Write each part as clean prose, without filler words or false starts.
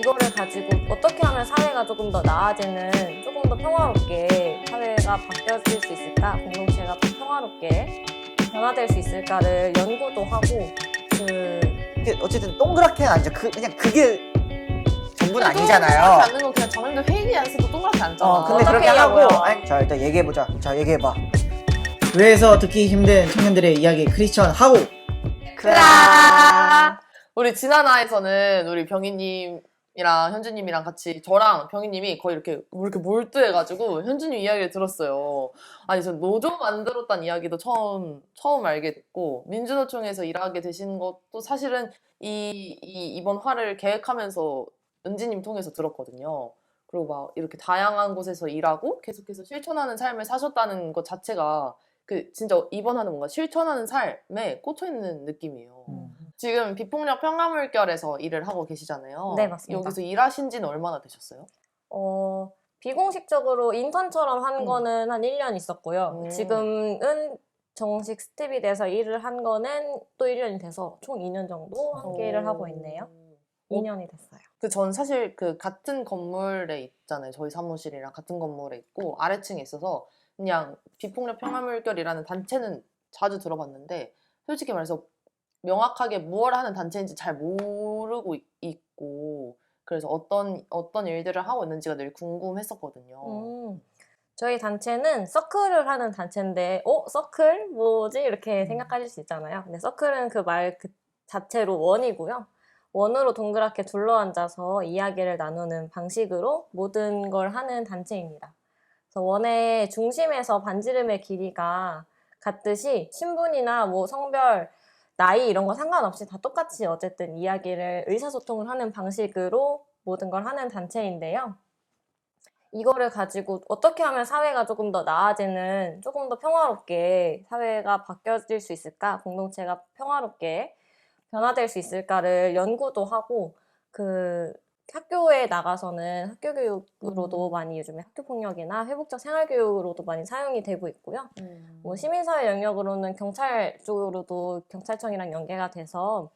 이거를 가지고 어떻게 하면 사회가 조금 더 나아지는, 조금 더 평화롭게 사회가 바뀌어질 수 있을까, 공동체가 더 평화롭게 변화될 수 있을까를 연구도 하고, 이게 어쨌든 동그랗게 앉아. 그냥 그게 전부는 아니잖아요. 동그랗게 앉는 건 그냥 정말 회의 안 쓰고 동그랗게 앉잖아. 근데 그렇게 하고, 하냐고요? 자 일단 얘기해보자. 자 얘기해봐. 교회에서 듣기 힘든 청년들의 이야기 크리스천 하고. 크라. 우리 지난화에서는 우리 병희님이랑 현주님이랑 같이 저랑 병희님이 거의 이렇게 몰두해가지고 현주님 이야기를 들었어요. 아니 전 노조 만들었다는 이야기도 처음 알게 됐고, 민주노총에서 일하게 되신 것도 사실은 이번 화를 계획하면서 은지님 통해서 들었거든요. 그리고 막 이렇게 다양한 곳에서 일하고 계속해서 실천하는 삶을 사셨다는 것 자체가 진짜 이번 화는 뭔가 실천하는 삶에 꽂혀있는 느낌이에요. 지금 비폭력 평화물결에서 일을 하고 계시잖아요. 네, 맞습니다. 여기서 일하신 지는 얼마나 되셨어요? 비공식적으로 인턴처럼 한 거는 한 1년 있었고요. 지금은 정식 스텝이 돼서 일을 한 거는 또 1년이 돼서 총 2년 정도 함께 일을 하고 있네요. 2년이 됐어요. 전 사실 같은 건물에 있잖아요. 저희 사무실이랑 같은 건물에 있고 아래층에 있어서 그냥 비폭력 평화물결이라는 단체는 자주 들어봤는데, 솔직히 말해서 명확하게 무엇을 하는 단체인지 잘 모르고 있고, 그래서 어떤 일들을 하고 있는지가 늘 궁금했었거든요. 저희 단체는 서클을 하는 단체인데, 서클? 뭐지? 이렇게 생각하실 수 있잖아요. 근데 서클은 그 말 그 자체로 원이고요. 원으로 동그랗게 둘러앉아서 이야기를 나누는 방식으로 모든 걸 하는 단체입니다. 그래서 원의 중심에서 반지름의 길이가 같듯이 신분이나 뭐 성별, 나이 이런 거 상관없이 다 똑같이 어쨌든 이야기를, 의사소통을 하는 방식으로 모든 걸 하는 단체인데요. 이거를 가지고 어떻게 하면 사회가 조금 더 나아지는, 조금 더 평화롭게 사회가 바뀌어질 수 있을까, 공동체가 평화롭게 변화될 수 있을까를 연구도 하고, 학교에 나가서는 학교 교육으로도 많이 요즘에 학교폭력이나 회복적 생활교육으로도 많이 사용이 되고 있고요. 뭐 시민사회 영역으로는 경찰 쪽으로도 경찰청이랑 연계가 돼서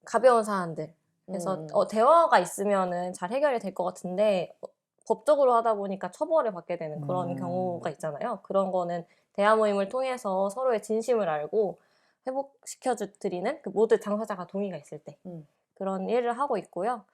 가벼운 사안들, 그래서 대화가 있으면은 잘 해결이 될 것 같은데 법적으로 하다 보니까 처벌을 받게 되는 그런 경우가 있잖아요. 그런 거는 대화 모임을 통해서 서로의 진심을 알고 회복시켜드리는, 모두 당사자가 동의가 있을 때 그런 일을 하고 있고요.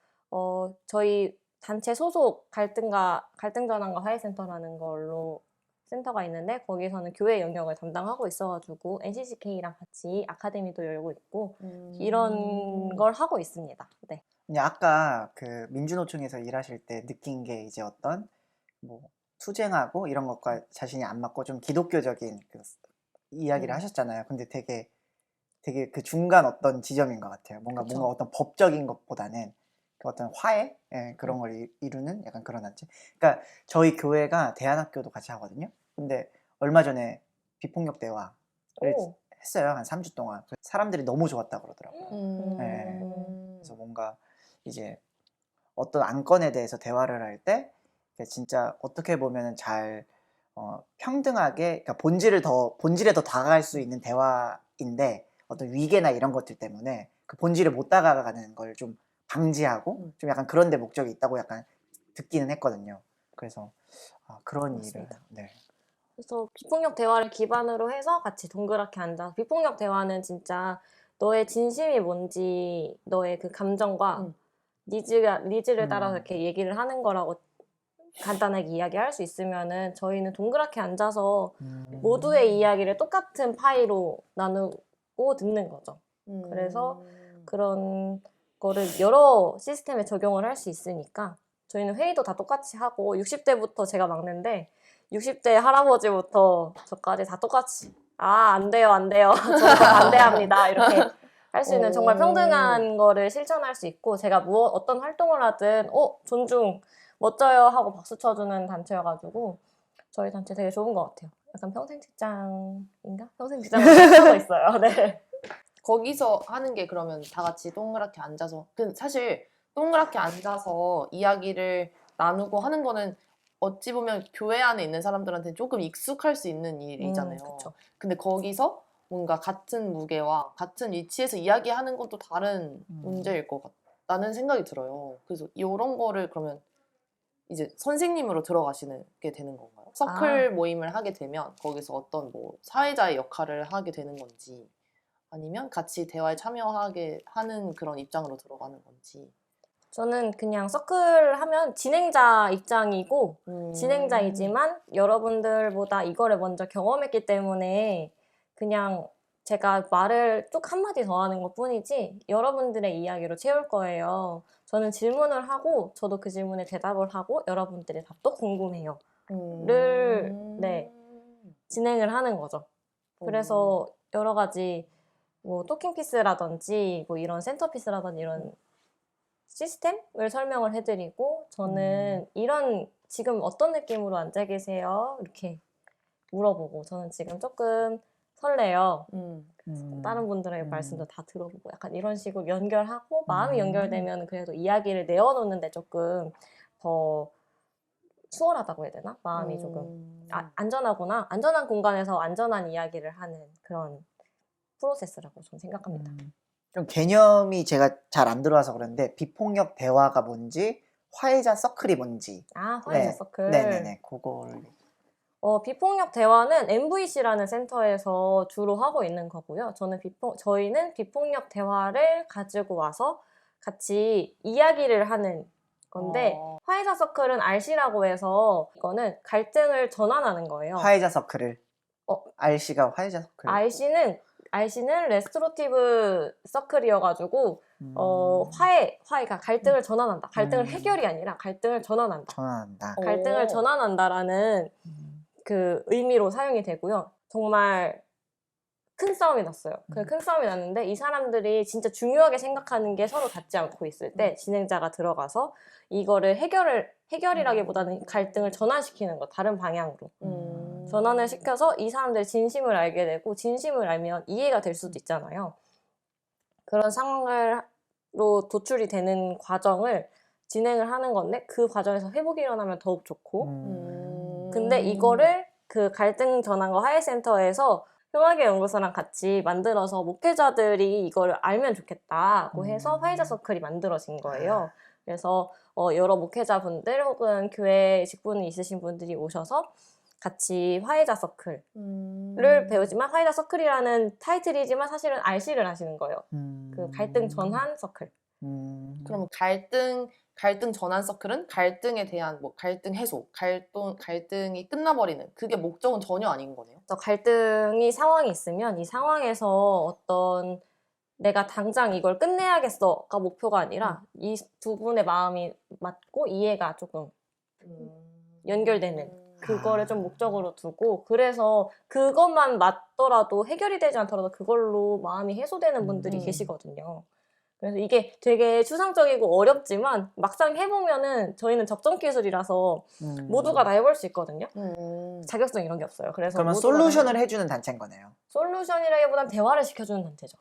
저희 단체 소속 갈등 전환과 화해센터라는 걸로 센터가 있는데, 거기서는 교회 영역을 담당하고 있어가지고 NCCK랑 같이 아카데미도 열고 있고 이런 걸 하고 있습니다. 네. 근데 아까 민주노총에서 일하실 때 느낀 게 이제 어떤 뭐 투쟁하고 이런 것과 자신이 안 맞고 좀 기독교적인 이야기를 하셨잖아요. 근데 되게 그 중간 어떤 지점인 것 같아요. 뭔가 어떤 법적인 것보다는 어떤 화해? 그런 걸 이루는 약간 그런 단체. 그러니까 저희 교회가 대안학교도 같이 하거든요. 근데 얼마 전에 비폭력 대화를 했어요. 한 3주 동안. 사람들이 너무 좋았다고 그러더라고요. 그래서 뭔가 이제 어떤 안건에 대해서 대화를 할 때 진짜 어떻게 보면 잘 평등하게, 그러니까 본질에 더 다가갈 수 있는 대화인데, 어떤 위계나 이런 것들 때문에 그 본질에 못 다가가는 걸 좀 방지하고 좀 약간 그런 데 목적이 있다고 약간 듣기는 했거든요. 그래서 그런 일을. 네. 그래서 비폭력 대화를 기반으로 해서 같이 동그랗게 앉아서, 비폭력 대화는 진짜 너의 진심이 뭔지, 너의 그 감정과 니즈를 따라서 이렇게 얘기를 하는 거라고 간단하게 이야기할 수 있으면은, 저희는 동그랗게 앉아서 모두의 이야기를 똑같은 파이로 나누고 듣는 거죠. 그래서 그런 거를 여러 시스템에 적용을 할 수 있으니까, 저희는 회의도 다 똑같이 하고, 60대부터 제가 막내인데 60대 할아버지부터 저까지 다 똑같이 안 돼요 저도 반대합니다 이렇게 할 수 있는 정말 평등한 거를 실천할 수 있고, 제가 어떤 활동을 하든 존중, 멋져요 하고 박수 쳐주는 단체여가지고 저희 단체 되게 좋은 것 같아요. 약간 평생 직장인가? 평생 직장을 하고 있어요. 네. 거기서 하는 게 그러면 다 같이 동그랗게 앉아서, 사실 동그랗게 앉아서 이야기를 나누고 하는 거는 어찌 보면 교회 안에 있는 사람들한테 조금 익숙할 수 있는 일이잖아요. 근데 거기서 뭔가 같은 무게와 같은 위치에서 이야기하는 것도 다른 문제일 것 라는 생각이 들어요. 그래서 이런 거를 그러면 이제 선생님으로 들어가시게 되는 건가요? 서클 모임을 하게 되면 거기서 어떤 뭐 사회자의 역할을 하게 되는 건지 아니면 같이 대화에 참여하게 하는 그런 입장으로 들어가는 건지. 저는 그냥 서클 하면 진행자 입장이고, 진행자이지만 여러분들보다 이거를 먼저 경험했기 때문에 그냥 제가 말을 쭉 한마디 더 하는 것 뿐이지 여러분들의 이야기로 채울 거예요. 저는 질문을 하고 저도 그 질문에 대답을 하고 여러분들의 답도 궁금해요. 네, 진행을 하는 거죠. 그래서 여러 가지 뭐 토킹피스라든지 뭐 이런 센터피스라든지 이런 시스템을 설명을 해드리고 저는 이런 지금 어떤 느낌으로 앉아 계세요? 이렇게 물어보고 저는 지금 조금 설레요. 다른 분들의 말씀도 다 들어보고 약간 이런 식으로 연결하고 마음이 연결되면 그래도 이야기를 내어놓는데 조금 더 수월하다고 해야 되나? 마음이 조금 안전하구나. 안전한 공간에서 안전한 이야기를 하는 그런 프로세스라고 저는 생각합니다. 좀 개념이 제가 잘 안 들어와서 그런데 비폭력 대화가 뭔지 화해자 서클이 뭔지 화해자 서클. 네네네 그걸 비폭력 대화는 MVC라는 센터에서 주로 하고 있는 거고요. 저희는 비폭력 대화를 가지고 와서 같이 이야기를 하는 건데 화해자 서클은 RC라고 해서 이거는 갈등을 전환하는 거예요. 화해자 서클을 RC가 화해자 서클 RC는 레스토로티브 서클이어가지고 화해가 갈등을 전환한다. 갈등을 해결이 아니라 갈등을 전환한다. 갈등을 전환한다라는 그 의미로 사용이 되고요. 정말 큰 싸움이 났어요. 그 큰 싸움이 났는데 이 사람들이 진짜 중요하게 생각하는 게 서로 닿지 않고 있을 때 진행자가 들어가서 이거를 해결이라기보다는 갈등을 전환시키는 거, 다른 방향으로. 전환을 시켜서 이 사람들의 진심을 알게 되고 진심을 알면 이해가 될 수도 있잖아요. 그런 상황으로 도출이 되는 과정을 진행을 하는 건데 그 과정에서 회복이 일어나면 더욱 좋고 근데 이거를 그 갈등 전환과 화해센터에서 흉악의 연구소랑 같이 만들어서 목회자들이 이걸 알면 좋겠다고 해서 화해자 서클이 만들어진 거예요. 그래서 여러 목회자분들 혹은 교회 직분이 있으신 분들이 오셔서 같이 화해자 서클을 배우지만 화해자 서클이라는 타이틀이지만 사실은 RC를 하시는 거예요. 그 갈등 전환 서클. 그럼 갈등 전환 서클은 갈등에 대한 뭐 갈등 해소, 갈등이 끝나버리는 그게 목적은 전혀 아닌 거네요. 갈등이 상황이 있으면 이 상황에서 어떤 내가 당장 이걸 끝내야겠어가 목표가 아니라 이 두 분의 마음이 맞고 이해가 조금 연결되는 그거를 좀 목적으로 두고 그래서 그것만 맞더라도 해결이 되지 않더라도 그걸로 마음이 해소되는 분들이 계시거든요. 그래서 이게 되게 추상적이고 어렵지만 막상 해보면은 저희는 접점 기술이라서 모두가 다 해볼 수 있거든요. 자격증 이런 게 없어요. 그래서 그러면 솔루션을 해주는 단체인 거네요. 솔루션이라기보단 대화를 시켜주는 단체죠.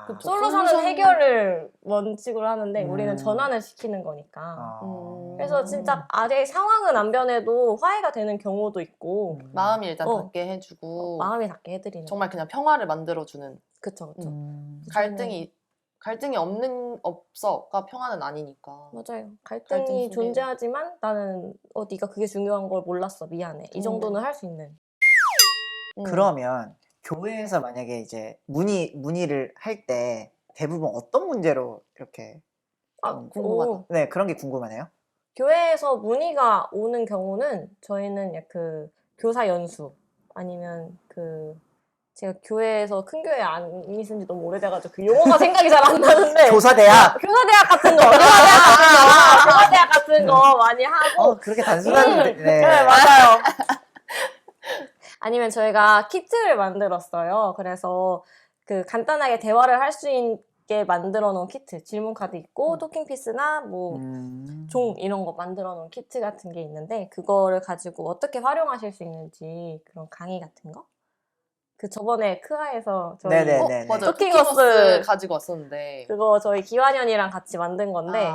그쵸. 솔루션은 해결을 원칙으로 하는데 우리는 전환을 시키는 거니까. 그래서 진짜 아직 상황은 안 변해도 화해가 되는 경우도 있고 마음이 일단 닿게 해주고 마음이 닿게 해드리는 정말 그냥 평화를 만들어주는 그쵸. 갈등이 없어가 평화는 아니니까. 맞아요. 갈등 갈등이 속에. 존재하지만 나는 네가 그게 중요한 걸 몰랐어. 미안해. 이 정도는 할 수 있는. 그러면 교회에서 만약에 이제 문의를 할 때 대부분 어떤 문제로 이렇게 궁금하다. 네, 그런 게 궁금하네요. 교회에서 문의가 오는 경우는 저희는 그 교사 연수 아니면 제가 교회에서 큰 교회 안 있은 지 너무 오래돼가지고 그 용어가 생각이 잘 안 나는데 교사대학 교사대학 같은 거 많이 하고 그렇게 단순한 네, 맞아요. 아니면 저희가 키트를 만들었어요. 그래서 그 간단하게 대화를 할 수 있게 만들어 놓은 키트, 질문 카드 있고 토킹 피스나 뭐 종 이런 거 만들어 놓은 키트 같은 게 있는데 그거를 가지고 어떻게 활용하실 수 있는지 그런 강의 같은 거? 저번에 크아에서 저희 네네네. 맞아요. 토킹어스 가지고 왔었는데 그거 저희 기환연이랑 같이 만든 건데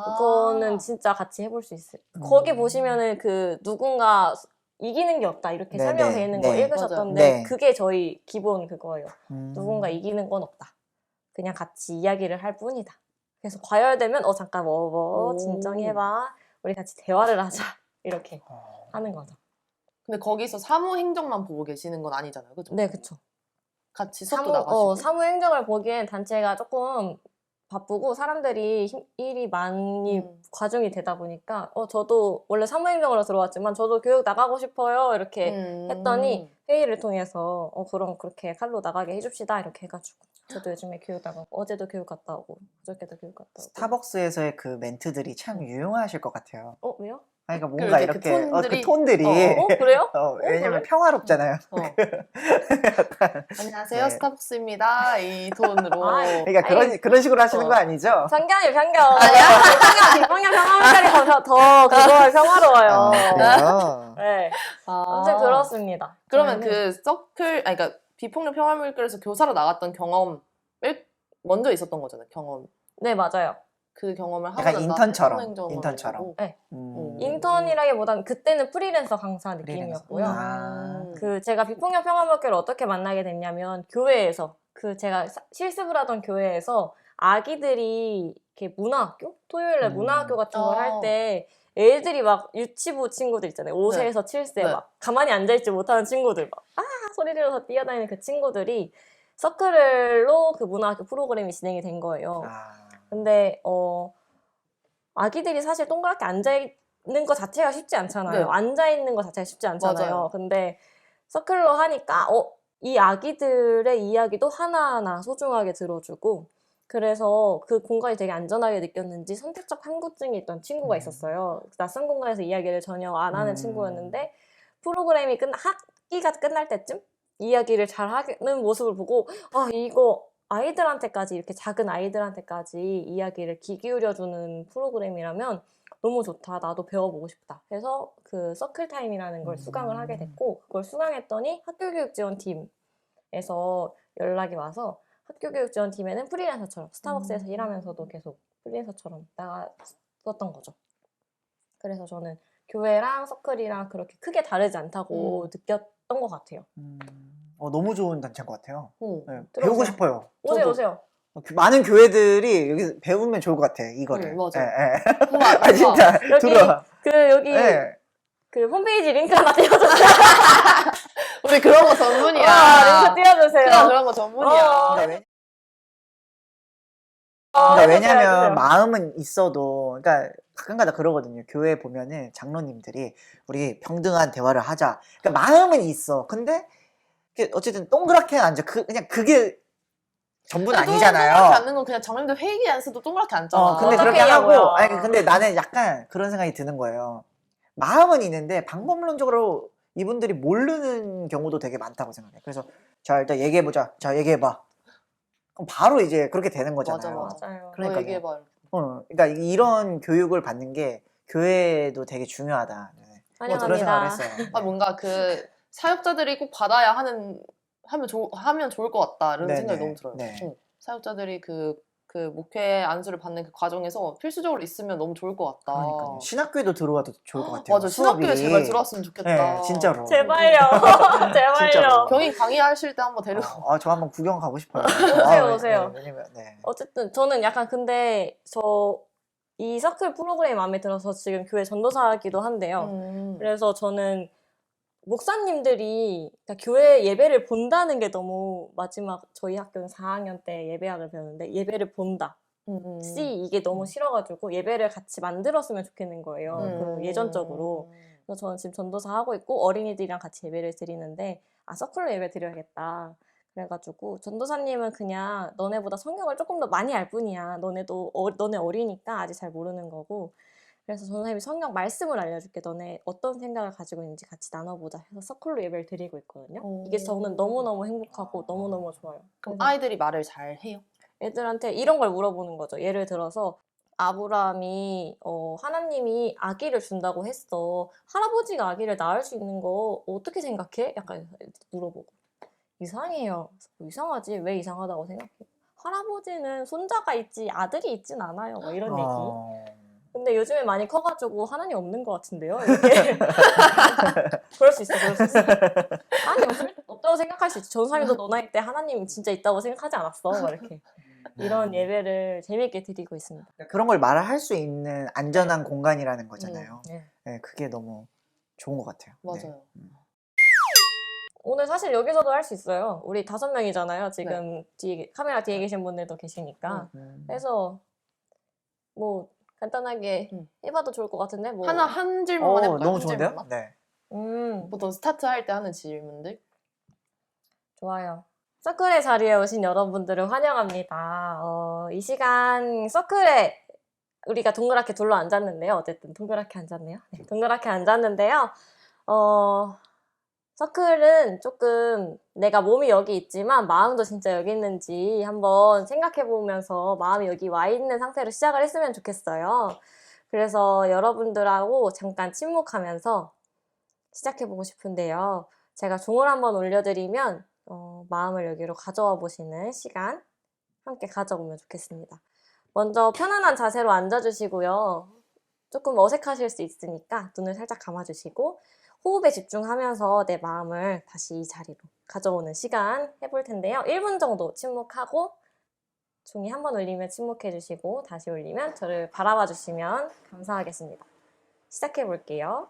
그거는 진짜 같이 해볼 수 있어요. 거기 보시면은 누군가 이기는 게 없다 이렇게 설명되어 있는 거 읽으셨던데 그게 저희 기본 그거예요. 누군가 이기는 건 없다. 그냥 같이 이야기를 할 뿐이다. 그래서 과열되면 잠깐 오. 진정해봐. 우리 같이 대화를 하자. 이렇게 하는 거죠. 근데 거기서 사무행정만 보고 계시는 건 아니잖아요. 그죠? 네, 그쵸. 같이 수업도 나가시고. 사무행정을 보기엔 단체가 조금 바쁘고 사람들이 일이 많이 과중이 되다 보니까 저도 원래 사무행정으로 들어왔지만 저도 교육 나가고 싶어요 이렇게 했더니 회의를 통해서 그럼 그렇게 칼로 나가게 해줍시다 이렇게 해가지고 저도 요즘에 교육 나가고 어제도 교육 갔다 오고 그저께도 교육 갔다 오고. 스타벅스에서의 그 멘트들이 참 유용하실 것 같아요. 왜요? 아니, 그러니까 뭔가 이렇게 그 이렇게 톤들이- 그 톤들이 그래요? 왜냐면 그래? 평화롭잖아요. 안녕하세요, 네. 스타벅스입니다. 이 톤으로. 그러니까 그런 식으로 하시는 거 아니죠? 편견이 편견. 비평형 평화물들이 더 그거 평화로워요. 그래요? 네. 아. 아무튼 그렇습니다. 그러면 저희는- 그 서클, 아니, 그러니까 비폭력 평화물결에서 교사로 나갔던 경험을 먼저 있었던 거잖아요. 경험. 네, 맞아요. 그 경험을 하고 약간 난 인턴처럼, 다음에 사무행정으로 인턴처럼. 가고. 네. 음. 인턴이라기보다는 그때는 프리랜서 강사 프리랜서. 느낌이었고요. 아. 제가 비폭력 평화물결을 어떻게 만나게 됐냐면 교회에서 제가 실습을 하던 교회에서 아기들이 이렇게 문화학교? 토요일에 문화학교 같은 걸 할 때 애들이 막 유치부 친구들 있잖아요. 5세에서 7세 네. 막 가만히 앉아있지 못하는 친구들 막 소리 지르면서 뛰어다니는 그 친구들이 서클로 그 문화학교 프로그램이 진행이 된 거예요. 근데 아기들이 사실 동그랗게 앉아있는 것 자체가 쉽지 않잖아요. 네. 앉아있는 것 자체가 쉽지 않잖아요. 맞아요. 근데 서클로 하니까 이 아기들의 이야기도 하나하나 소중하게 들어주고 그래서 그 공간이 되게 안전하게 느꼈는지 선택적 항구증이 있던 친구가 있었어요. 낯선 공간에서 이야기를 전혀 안 하는 친구였는데 프로그램이 학기가 끝날 때쯤 이야기를 잘 하는 모습을 보고 이거 아이들한테까지 이렇게 작은 아이들한테까지 이야기를 귀 기울여주는 프로그램이라면 너무 좋다. 나도 배워보고 싶다. 해서 그 서클타임이라는 걸 수강을 하게 됐고 그걸 수강했더니 학교교육지원팀에서 연락이 와서 학교교육지원팀에는 프리랜서처럼 스타벅스에서 일하면서도 계속 프리랜서처럼 나갔었던 거죠. 그래서 저는 교회랑 서클이랑 그렇게 크게 다르지 않다고 느꼈던 것 같아요. 너무 좋은 단체인 것 같아요. 네, 배우고 들어오세요. 싶어요. 오세요. 많은 교회들이 여기 배우면 좋을 것 같아, 이거를. 맞아요. 아, 진짜. 여기 들어와. 여기 네. 그 홈페이지 링크 하나 띄워주세요. 우리 그런 거 전문이야. 링크 띄워주세요. 그런 거 전문이야. 그러니까 왜냐면 해주세요. 마음은 있어도, 그러니까 가끔가다 그러거든요. 교회 보면은 장로님들이 우리 평등한 대화를 하자. 그러니까 마음은 있어. 근데 어쨌든 동그랗게 앉아. 그냥 그게 전부는 동그랗게 아니잖아요. 앉는 건 그냥 장님들 회의 안에서도 동그랗게 앉잖아. 근데 그렇게 어떻게 하고, 하냐고요. 아니, 근데 나는 약간 그런 생각이 드는 거예요. 마음은 있는데 방법론적으로 이분들이 모르는 경우도 되게 많다고 생각해. 그래서 자, 일단 얘기해보자. 자, 얘기해봐. 그럼 바로 이제 그렇게 되는 거잖아요. 맞아요. 그러니까요. 얘기해봐. 그러니까 이런 교육을 받는 게 교회도 되게 중요하다. 네. 그런 생각을 환영합니다. 했어요. 뭔가 그 사역자들이 꼭 받아야 하면 좋을 것 같다 이런 네네. 생각이 너무 들어요. 네. 사역자들이 그 목회 안수를 받는 그 과정에서 필수적으로 있으면 너무 좋을 것 같다. 그러니까요. 신학교에도 들어와도 좋을 것 같아요. 맞아, 신학교에 수업이. 제발 들어왔으면 좋겠다. 네, 진짜로. 제발요. 제발요. 진짜로. 경인 강의하실 때 한번 데리고. 저 한번 구경 가고 싶어요. 오세요. 네, 왜냐면, 네. 어쨌든 저는 약간 근데 이 서클 프로그램이 마음에 들어서 지금 교회 전도사이기도 한데요. 그래서 저는 목사님들이 그러니까 교회 예배를 본다는 게 너무 마지막 저희 학교는 4학년 때 예배학을 배웠는데 예배를 본다. 이게 너무 싫어가지고 예배를 같이 만들었으면 좋겠는 거예요. 그 예전적으로. 그래서 저는 지금 전도사 하고 있고 어린이들이랑 같이 예배를 드리는데 서클로 예배 드려야겠다. 그래가지고 전도사님은 그냥 너네보다 성경을 조금 더 많이 알 뿐이야. 너네 어리니까 아직 잘 모르는 거고. 그래서 전도사님이 성경 말씀을 알려줄게. 너네 어떤 생각을 가지고 있는지 같이 나눠보자 해서 서클로 예배를 드리고 있거든요. 이게 저는 너무너무 행복하고 너무너무 좋아요. 그럼 그래서 아이들이 말을 잘 해요? 애들한테 이런 걸 물어보는 거죠. 예를 들어서 아브라함이 하나님이 아기를 준다고 했어. 할아버지가 아기를 낳을 수 있는 거 어떻게 생각해? 약간 물어보고. 이상해요. 이상하지? 왜 이상하다고 생각해? 할아버지는 손자가 있지 아들이 있진 않아요. 막 이런 얘기. 근데 요즘에 많이 커가지고 하나님 없는 것 같은데요? 이렇게. 그럴 수 있어. 하나님 없다고 생각할 수 있지. 전사님도 너 나이 때 하나님 진짜 있다고 생각하지 않았어. 막 이렇게. 이런 예배를 재미있게 드리고 있습니다. 그런 걸 말할 수 있는 안전한 공간이라는 거잖아요. 네. 네, 그게 너무 좋은 것 같아요. 네. 맞아요. 오늘 사실 여기서도 할 수 있어요. 우리 5명이잖아요. 지금 카메라 뒤에 계신 분들도 계시니까. 그래서 뭐 간단하게 해봐도 좋을 것 같은데 뭐. 하나 한 질문만 해볼까요? 너무 한 좋은데요? 질문만? 네. 보통 스타트 할 때 하는 질문들? 좋아요. 서클의 자리에 오신 여러분들을 환영합니다. 이 시간 서클에 우리가 동그랗게 둘러 앉았는데요. 어쨌든 동그랗게 앉았네요. 네, 동그랗게 앉았는데요. 서클은 조금 내가 몸이 여기 있지만 마음도 진짜 여기 있는지 한번 생각해 보면서 마음이 여기 와 있는 상태로 시작을 했으면 좋겠어요. 그래서 여러분들하고 잠깐 침묵하면서 시작해 보고 싶은데요. 제가 종을 한번 올려드리면 마음을 여기로 가져와 보시는 시간 함께 가져보면 좋겠습니다. 먼저 편안한 자세로 앉아주시고요. 조금 어색하실 수 있으니까 눈을 살짝 감아주시고 호흡에 집중하면서 내 마음을 다시 이 자리로 가져오는 시간 해볼 텐데요. 1분 정도 침묵하고 종이 한 번 울리면 침묵해 주시고 다시 울리면 저를 바라봐 주시면 감사하겠습니다. 시작해 볼게요.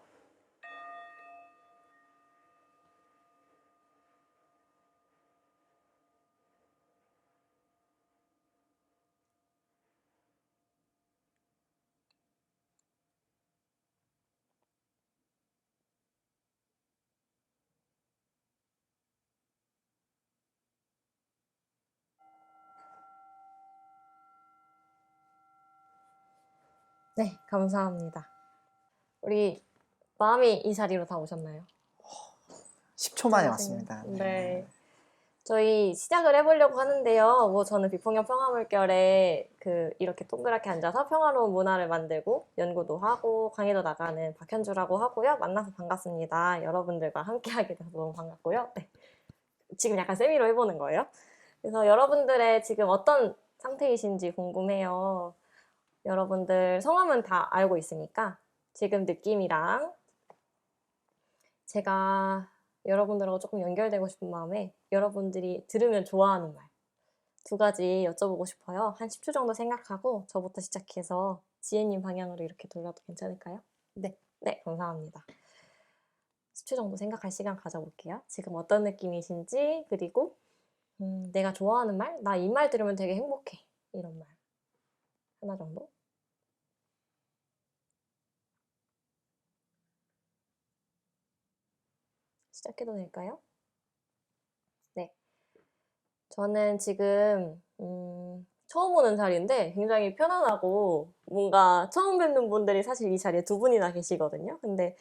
네, 감사합니다. 우리 마음이 이 자리로 다 오셨나요? 10초 만에 왔습니다. 네. 저희 시작을 해보려고 하는데요. 뭐 저는 비폭력 평화물결에 이렇게 동그랗게 앉아서 평화로운 문화를 만들고 연구도 하고 강의도 나가는 박현주라고 하고요. 만나서 반갑습니다. 여러분들과 함께하게 돼서 너무 반갑고요. 네. 지금 약간 세미로 해보는 거예요. 그래서 여러분들의 지금 어떤 상태이신지 궁금해요. 여러분들 성함은 다 알고 있으니까 지금 느낌이랑 제가 여러분들하고 조금 연결되고 싶은 마음에 여러분들이 들으면 좋아하는 말 2가지 여쭤보고 싶어요. 한 10초 정도 생각하고 저부터 시작해서 지혜님 방향으로 이렇게 돌려도 괜찮을까요? 네, 감사합니다. 10초 정도 생각할 시간 가져볼게요. 지금 어떤 느낌이신지 그리고 내가 좋아하는 말? 나 이 말 들으면 되게 행복해. 이런 말 하나 정도? 시작해도 될까요? 네. 저는 지금 처음 오는 자리인데 굉장히 편안하고 뭔가 처음 뵙는 분들이 사실 이 자리에 2분이나 계시거든요. 근데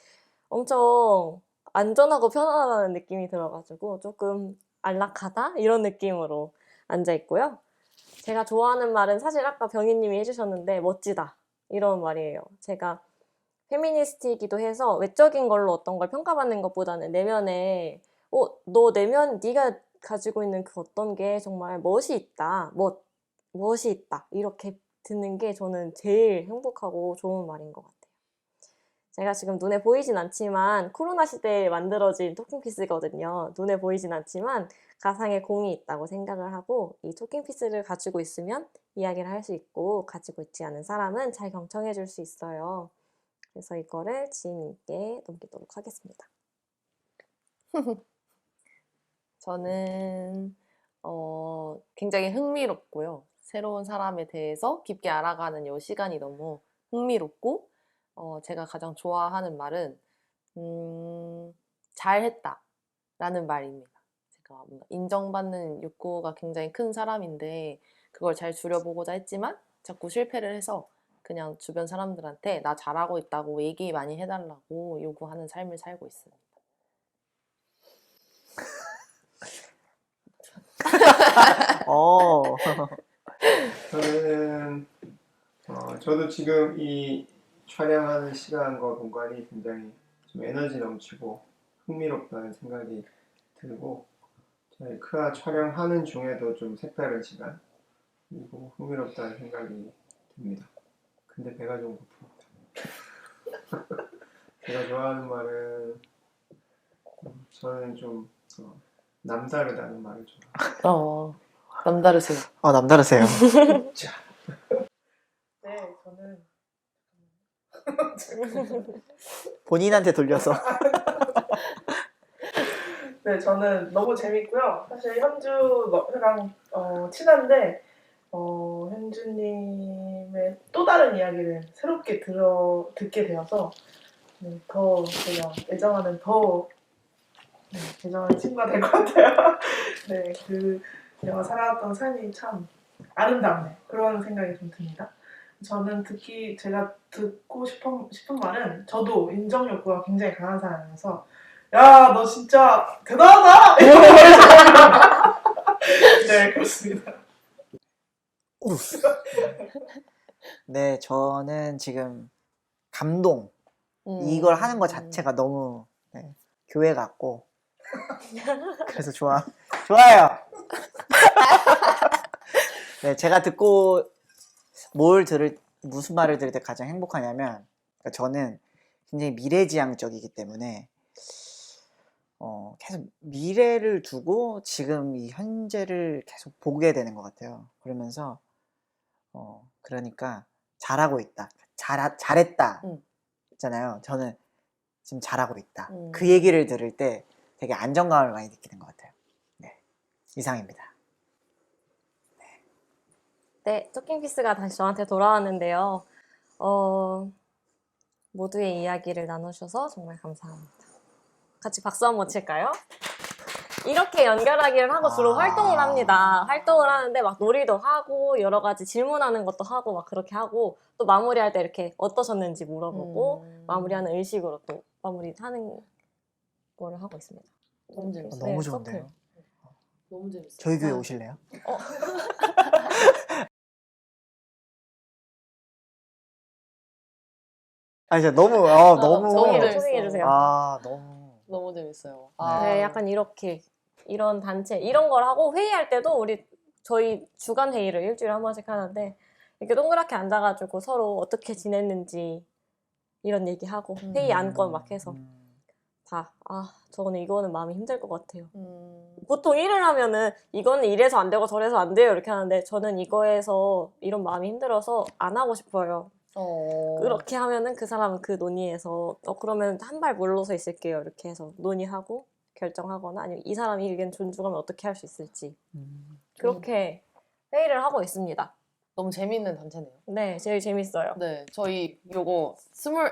엄청 안전하고 편안하다는 느낌이 들어가지고 조금 안락하다? 이런 느낌으로 앉아있고요. 제가 좋아하는 말은 사실 아까 병희님이 해주셨는데 멋지다 이런 말이에요. 제가 페미니스트이기도 해서 외적인 걸로 어떤 걸 평가받는 것보다는 내면에 너 내면 네가 가지고 있는 그 어떤 게 정말 멋이 있다. 멋이 있다. 이렇게 듣는 게 저는 제일 행복하고 좋은 말인 것 같아요. 제가 지금 눈에 보이진 않지만 코로나 시대에 만들어진 토킹피스거든요. 눈에 보이진 않지만 가상의 공이 있다고 생각을 하고 이 토킹피스를 가지고 있으면 이야기를 할 수 있고 가지고 있지 않은 사람은 잘 경청해 줄 수 있어요. 그래서 이거를 지혜님께 넘기도록 하겠습니다. 저는 굉장히 흥미롭고요. 새로운 사람에 대해서 깊게 알아가는 이 시간이 너무 흥미롭고 제가 가장 좋아하는 말은 잘했다 라는 말입니다. 제가 뭔가 인정받는 욕구가 굉장히 큰 사람인데 그걸 잘 줄여보고자 했지만 자꾸 실패를 해서 그냥 주변 사람들한테 나 잘하고 있다고 얘기 많이 해달라고 요구하는 삶을 살고 있습니다. 저는 저도 지금 이 촬영하는 시간과 공간이 굉장히 좀 에너지 넘치고 흥미롭다는 생각이 들고 저희 크아 촬영하는 중에도 좀 색다른 시간 그리고 흥미롭다는 생각이 듭니다. 근데 배가 좀 고픕니다. 제가 좋아하는 말은 저는 좀 남다르다는 말을 좋아해요. 남다르세요. 아, 남다르세요. 네, 저는 본인한테 돌려서. 네, 저는 너무 재밌고요. 사실 현주랑 친한데 현주님의 또 다른 이야기를 새롭게 듣게 되어서 네, 더 제가 애정하는 애정하는 친구가 될 것 같아요. 네, 제가 살아왔던 삶이 참 아름답네 그런 생각이 좀 듭니다. 저는 제가 듣고 싶은 말은 저도 인정 욕구가 굉장히 강한 사람이어서 야, 너 진짜 대단하다! 이런 말을 좋아합니다. 네, 그렇습니다. 네, 저는 지금 감동. 이걸 하는 것 자체가 너무 교회 같고 그래서 좋아요. 네, 제가 듣고 무슨 말을 들을 때 가장 행복하냐면 그러니까 저는 굉장히 미래지향적이기 때문에 계속 미래를 두고 지금 이 현재를 계속 보게 되는 것 같아요. 그러면서 그러니까 잘하고 있다, 잘했다 있잖아요. 저는 지금 잘하고 있다. 그 얘기를 들을 때 되게 안정감을 많이 느끼는 것 같아요. 네, 이상입니다. 네, 토킹피스가 다시 저한테 돌아왔는데요. 모두의 이야기를 나눠주셔서 정말 감사합니다. 같이 박수 한번 칠까요? 이렇게 연결하기를 하고 주로 활동을 합니다. 활동을 하는데 막 놀이도 하고 여러 가지 질문하는 것도 하고 막 그렇게 하고 또 마무리할 때 이렇게 어떠셨는지 물어보고 마무리하는 의식으로 또 마무리하는 거를 하고 있습니다. 너무 재밌어요. 너무 네, 좋은데요. 서클. 너무 재밌어요. 저희 교회 오실래요? 진짜 너무 너무 너무 재밌어. 초빙해주세요. 너무 재밌어요. 네, 약간 이런 단체, 이런 걸 하고 회의할 때도 저희 주간 회의를 일주일에 한 번씩 하는데 이렇게 동그랗게 앉아가지고 서로 어떻게 지냈는지 이런 얘기하고 회의 안건 막 해서 이거는 마음이 힘들 것 같아요. 보통 일을 하면은 이거는 이래서 안 되고 저래서 안 돼요 이렇게 하는데 저는 이거에서 이런 마음이 힘들어서 안 하고 싶어요. 그렇게 하면은 그 사람은 그 논의에서 그러면 한 발 물러서 있을게요 이렇게 해서 논의하고 결정하거나 아니면 이 사람이 의견 존중하면 어떻게 할 수 있을지 그렇게 회의를 하고 있습니다. 너무 재미있는 단체네요. 네, 제일 재밌어요. 네, 저희 요거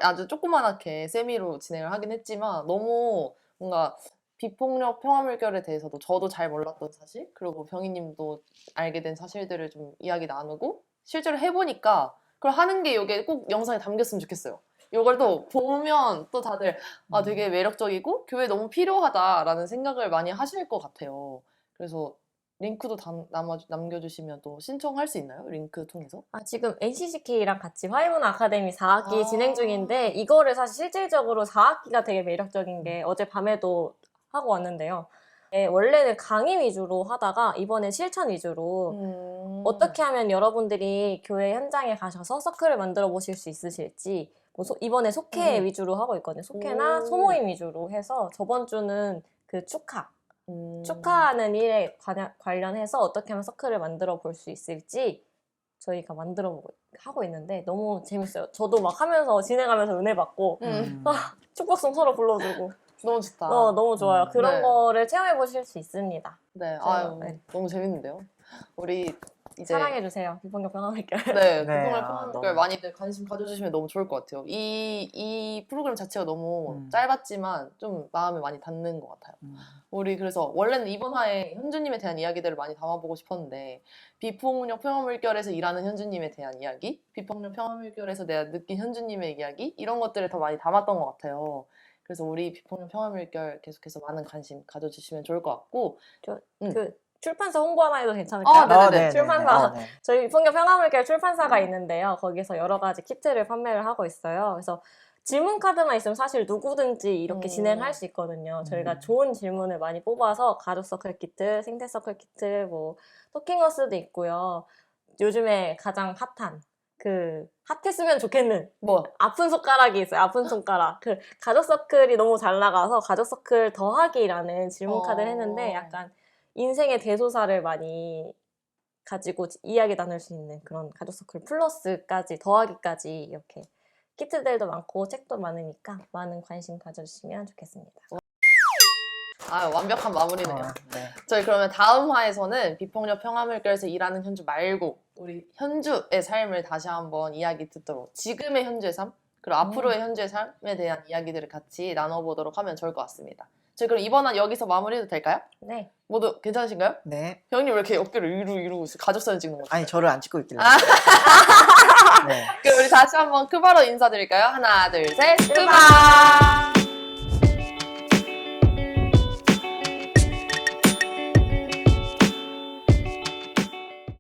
아주 조그만하게 세미로 진행을 하긴 했지만 너무 뭔가 비폭력 평화물결에 대해서도 저도 잘 몰랐던 사실 그리고 병희님도 알게 된 사실들을 좀 이야기 나누고 실제로 해보니까 그걸 하는 게 이게 꼭 영상에 담겼으면 좋겠어요. 이걸 또 보면 또 다들 되게 매력적이고 교회 너무 필요하다라는 생각을 많이 하실 것 같아요. 그래서 링크도 남겨주시면 또 신청할 수 있나요? 링크 통해서? 지금 NCCK랑 같이 화이문 아카데미 4학기 진행 중인데 이거를 사실 실질적으로 4학기가 되게 매력적인 게 어제 밤에도 하고 왔는데요. 원래는 강의 위주로 하다가 이번엔 실천 위주로 어떻게 하면 여러분들이 교회 현장에 가셔서 서클을 만들어 보실 수 있으실지 이번에 속회 위주로 하고 있거든요. 속회나 소모임 위주로 해서 저번 주는 그 축하하는 일에 관련해서 어떻게 하면 서클을 만들어 볼 수 있을지 저희가 하고 있는데 너무 재밌어요. 저도 막 하면서 진행하면서 은혜 받고 축복송 서로 불러주고 너무 좋다. 너무 좋아요. 그런 네. 거를 체험해 보실 수 있습니다. 네, 네. 너무 재밌는데요. 우리 이제 사랑해주세요. 비폭력 평화물결. 네, 네, 비폭력 평화물결 너무. 많이들 관심 가져주시면 너무 좋을 것 같아요. 이 프로그램 자체가 너무 짧았지만 좀 마음에 많이 닿는 것 같아요. 우리 그래서 원래는 이번 화에 현주님에 대한 이야기들을 많이 담아보고 싶었는데 비폭력 평화물결에서 일하는 현주님에 대한 이야기, 비폭력 평화물결에서 내가 느낀 현주님의 이야기 이런 것들을 더 많이 담았던 것 같아요. 그래서 우리 비폭력 평화물결 계속해서 많은 관심 가져주시면 좋을 것 같고 출판사 홍보 하나 해도 괜찮을까요? 네네네. 출판사. 저희 비폭력 평화물결 출판사가 있는데요. 거기서 여러 가지 키트를 판매를 하고 있어요. 그래서 질문 카드만 있으면 사실 누구든지 이렇게 진행할 수 있거든요. 저희가 좋은 질문을 많이 뽑아서 가족 서클 키트, 생태 서클 키트, 토킹어스도 있고요. 요즘에 가장 핫한 핫했으면 좋겠는 아픈 손가락이 있어요. 아픈 손가락. 가족 서클이 너무 잘 나가서 가족 서클 더하기라는 질문 카드를 했는데 약간 인생의 대소사를 많이 가지고 이야기 나눌 수 있는 그런 가족 서클 플러스까지 더하기까지 이렇게 키트들도 많고 책도 많으니까 많은 관심 가져주시면 좋겠습니다. 아, 완벽한 마무리네요. 네. 저희 그러면 다음 화에서는 비폭력 평화물결에서 일하는 현주 말고 우리 현주의 삶을 다시 한번 이야기 듣도록 지금의 현주의 삶 그리고 앞으로의 현주의 삶에 대한 이야기들을 같이 나눠보도록 하면 좋을 것 같습니다. 저희 그럼 이번 화 여기서 마무리해도 될까요? 네. 모두 괜찮으신가요? 네. 병님 왜 이렇게 어깨를 이루고 있어요? 가족사진 찍는 거죠? 아니 저를 안 찍고 있길래. 네. 그럼 우리 다시 한번 크바로 인사드릴까요? 하나, 둘, 셋, 크바!